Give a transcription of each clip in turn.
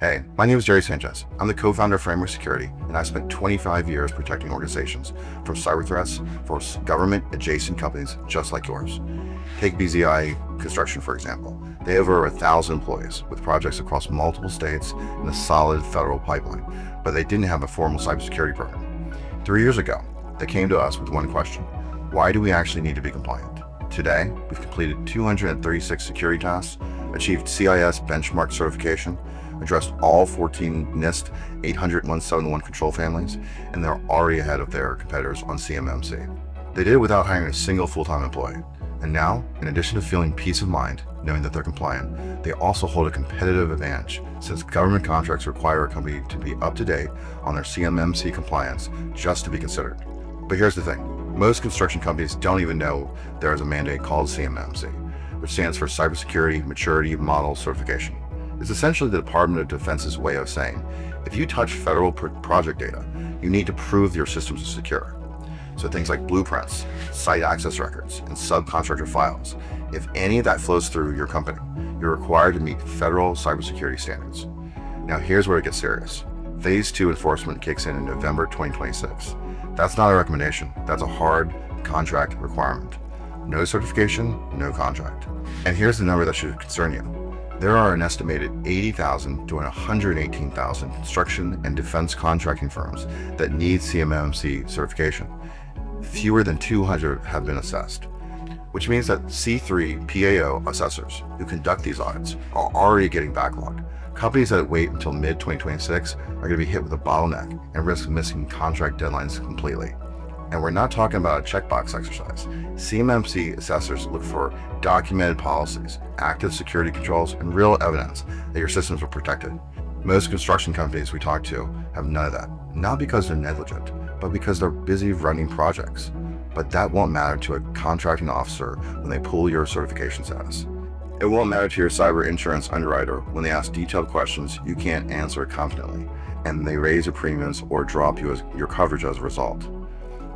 Hey, my name is Jerry Sanchez. I'm the co-founder of FrameWork Security, and I've spent 25 years protecting organizations from cyber threats for government-adjacent companies just like yours. Take BZI Construction, for example. They have over 1,000 employees with projects across multiple states and a solid federal pipeline, but they didn't have a formal cybersecurity program. 3 years ago, they came to us with one question: why do we actually need to be compliant? Today, we've completed 236 security tasks, achieved CIS benchmark certification, addressed all 14 NIST 800-171 control families, and they're already ahead of their competitors on CMMC. They did it without hiring a single full-time employee. And now, in addition to feeling peace of mind, knowing that they're compliant, they also hold a competitive advantage since government contracts require a company to be up to date on their CMMC compliance just to be considered. But here's the thing. Most construction companies don't even know there is a mandate called CMMC, which stands for Cybersecurity Maturity Model Certification. It's essentially the Department of Defense's way of saying, if you touch federal project data, you need to prove your systems are secure. So things like blueprints, site access records, and subcontractor files, if any of that flows through your company, you're required to meet federal cybersecurity standards. Now here's where it gets serious. Phase 2 enforcement kicks in November 2026. That's not a recommendation, that's a hard contract requirement. No certification, no contract. And here's the number that should concern you. There are an estimated 80,000 to 118,000 construction and defense contracting firms that need CMMC certification. Fewer than 200 have been assessed, which means that C3 PAO assessors who conduct these audits are already getting backlogged. Companies that wait until mid-2026 are going to be hit with a bottleneck and risk missing contract deadlines completely. And we're not talking about a checkbox exercise. CMMC assessors look for documented policies, active security controls, and real evidence that your systems are protected. Most construction companies we talk to have none of that, not because they're negligent, but because they're busy running projects. But that won't matter to a contracting officer when they pull your certification status. It won't matter to your cyber insurance underwriter when they ask detailed questions you can't answer confidently, and they raise your premiums or drop your coverage as a result.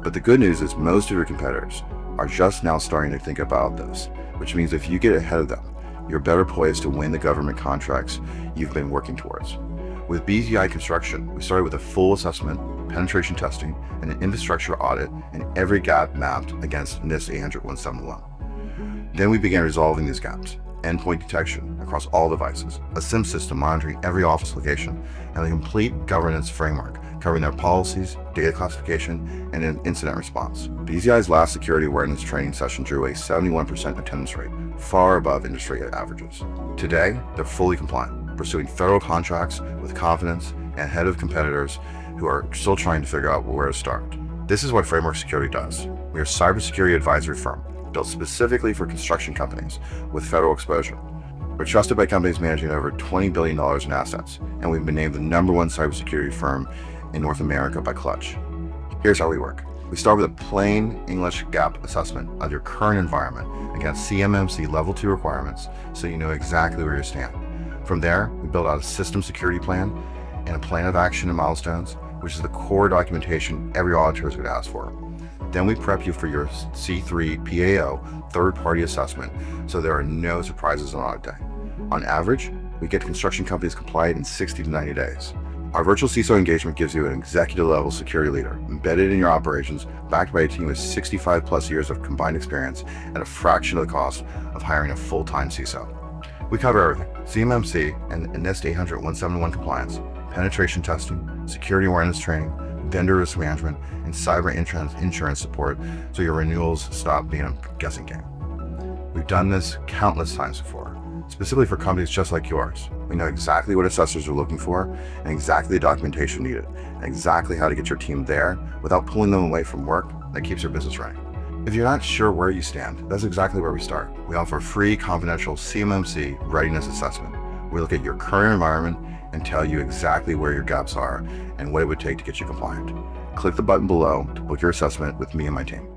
But the good news is most of your competitors are just now starting to think about this, which means if you get ahead of them, you're better poised to win the government contracts you've been working towards. With BZI Construction, we started with a full assessment, penetration testing, and an infrastructure audit, and every gap mapped against NIST 800-171. Then we began resolving these gaps: endpoint detection across all devices, a SIM system monitoring every office location, and a complete governance framework covering their policies, data classification, and an incident response. BZI's last security awareness training session drew a 71% attendance rate, far above industry averages. Today, they're fully compliant, pursuing federal contracts with confidence and ahead of competitors who are still trying to figure out where to start. This is what FrameWork Security does. We are a cybersecurity advisory firm built specifically for construction companies with federal exposure. We're trusted by companies managing over $20 billion in assets, and we've been named the #1 cybersecurity firm in North America by Clutch. Here's how we work. We start with a plain English gap assessment of your current environment against CMMC Level 2 requirements so you know exactly where you stand. From there, we build out a system security plan and a plan of action and milestones, which is the core documentation every auditor is going to ask for. Then we prep you for your C3 PAO third-party assessment so there are no surprises on audit day. On average, we get construction companies compliant in 60 to 90 days. Our virtual CISO engagement gives you an executive-level security leader embedded in your operations, backed by a team with 65 plus years of combined experience at a fraction of the cost of hiring a full-time CISO. We cover everything: CMMC and NIST 800-171 compliance, penetration testing, security awareness training, vendor risk management, and cyber insurance support so your renewals stop being a guessing game. We've done this countless times before, specifically for companies just like yours. We know exactly what assessors are looking for and exactly the documentation needed and exactly how to get your team there without pulling them away from work that keeps your business running. If you're not sure where you stand, that's exactly where we start. We offer a free confidential CMMC readiness assessment. We look at your current environment and tell you exactly where your gaps are and what it would take to get you compliant. Click the button below to book your assessment with me and my team.